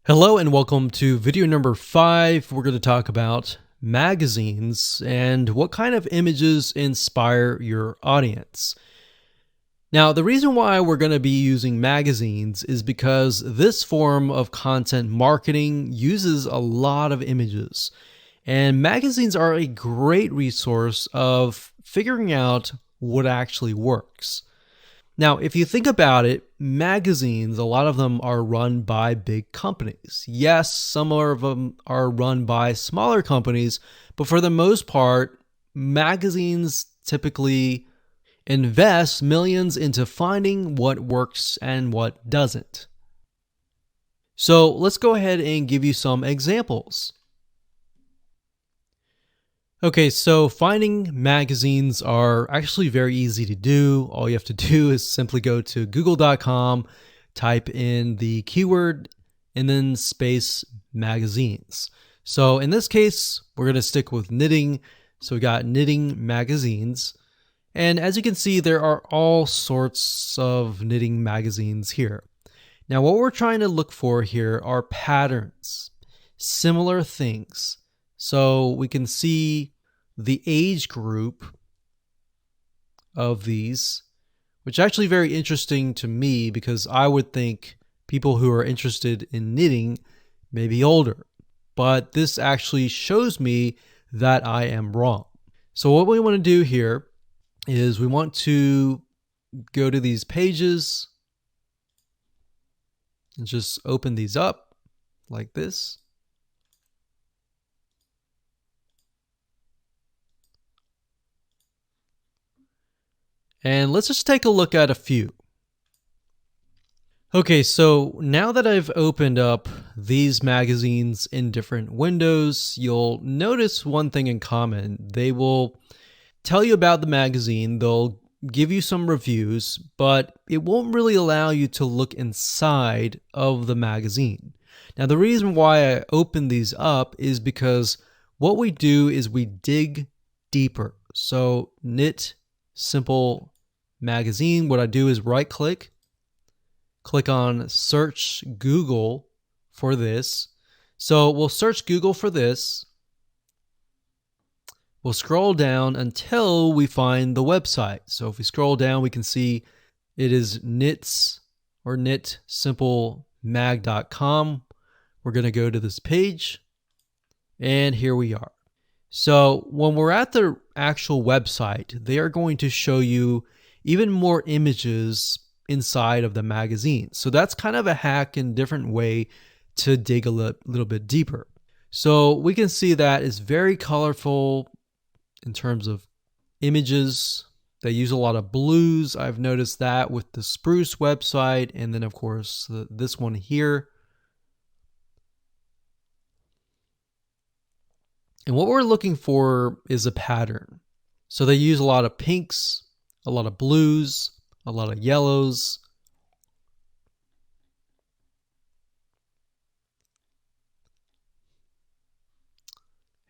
Hello and welcome to video number 5. We're going to talk about magazines and what kind of images inspire your audience. Now, the reason why we're going to be using magazines is because this form of content marketing uses a lot of images. And magazines are a great resource of figuring out what actually works. Now, if you think about it, magazines, a lot of them are run by big companies. Yes, some of them are run by smaller companies, but for the most part, magazines typically invest millions into finding what works and what doesn't. So let's go ahead and give you some examples. Okay, so finding magazines are actually very easy to do. All you have to do is simply go to google.com, type in the keyword, and then space magazines. So in this case, we're going to stick with knitting. So we got knitting magazines. And as you can see, there are all sorts of knitting magazines here. Now, what we're trying to look for here are patterns, similar things. So we can see the age group of these, which is actually very interesting to me because I would think people who are interested in knitting may be older. But this actually shows me that I am wrong. So what we want to do here is we want to go to these pages and just open these up like this. And let's just take a look at a few. Okay, so now that I've opened up these magazines in different windows, you'll notice one thing in common. They will tell you about the magazine, they'll give you some reviews, but it won't really allow you to look inside of the magazine. Now, the reason why I open these up is because what we do is we dig deeper. So Knit Simple Magazine, what I do is right click on search Google for this. So we'll search Google for this. We'll scroll down until we find the website. So if we scroll down, we can see it is knits or knitsimplemag.com. We're going to go to this page and here we are. So when we're at the actual website, they are going to show you even more images inside of the magazine. So that's kind of a hack and different way to dig a little bit deeper. So we can see that it's very colorful in terms of images. They use a lot of blues. I've noticed that with the Spruce website, and then of course this one here. And what we're looking for is a pattern. So they use a lot of pinks, a lot of blues, a lot of yellows.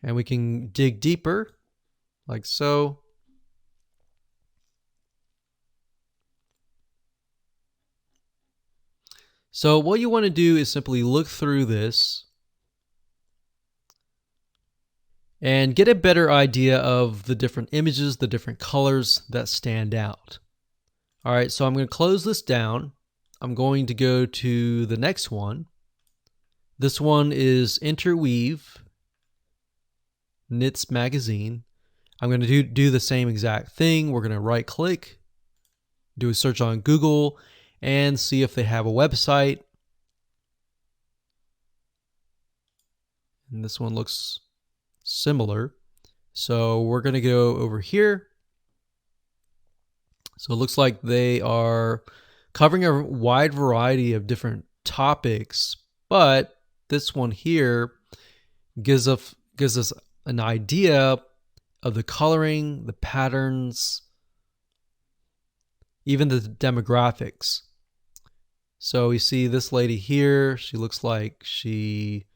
And we can dig deeper, like so. So what you want to do is simply look through this and get a better idea of the different images, the different colors that stand out. All right, so I'm going to close this down. I'm going to go to the next one. This one is Interweave Knits Magazine. I'm going to do the same exact thing. We're going to right click, do a search on Google, and see if they have a website. And this one looks similar. So we're going to go over here. So it looks like they are covering a wide variety of different topics, but this one here gives us an idea of the coloring, the patterns, even the demographics. So we see this lady here. She looks like she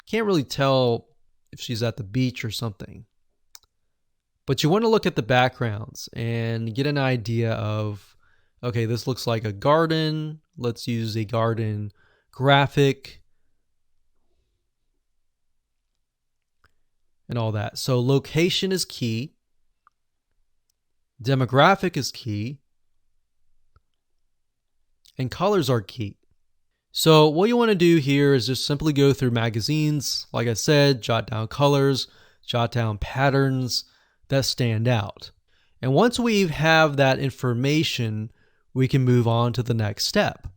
can't really tell if she's at the beach or something. But you want to look at the backgrounds and get an idea of, okay, this looks like a garden. Let's use a garden graphic. and all that. So location is key, demographic is key, and colors are key. So what you want to do here is just simply go through magazines. Like I said, jot down colors, jot down patterns that stand out. And once we have that information, we can move on to the next step.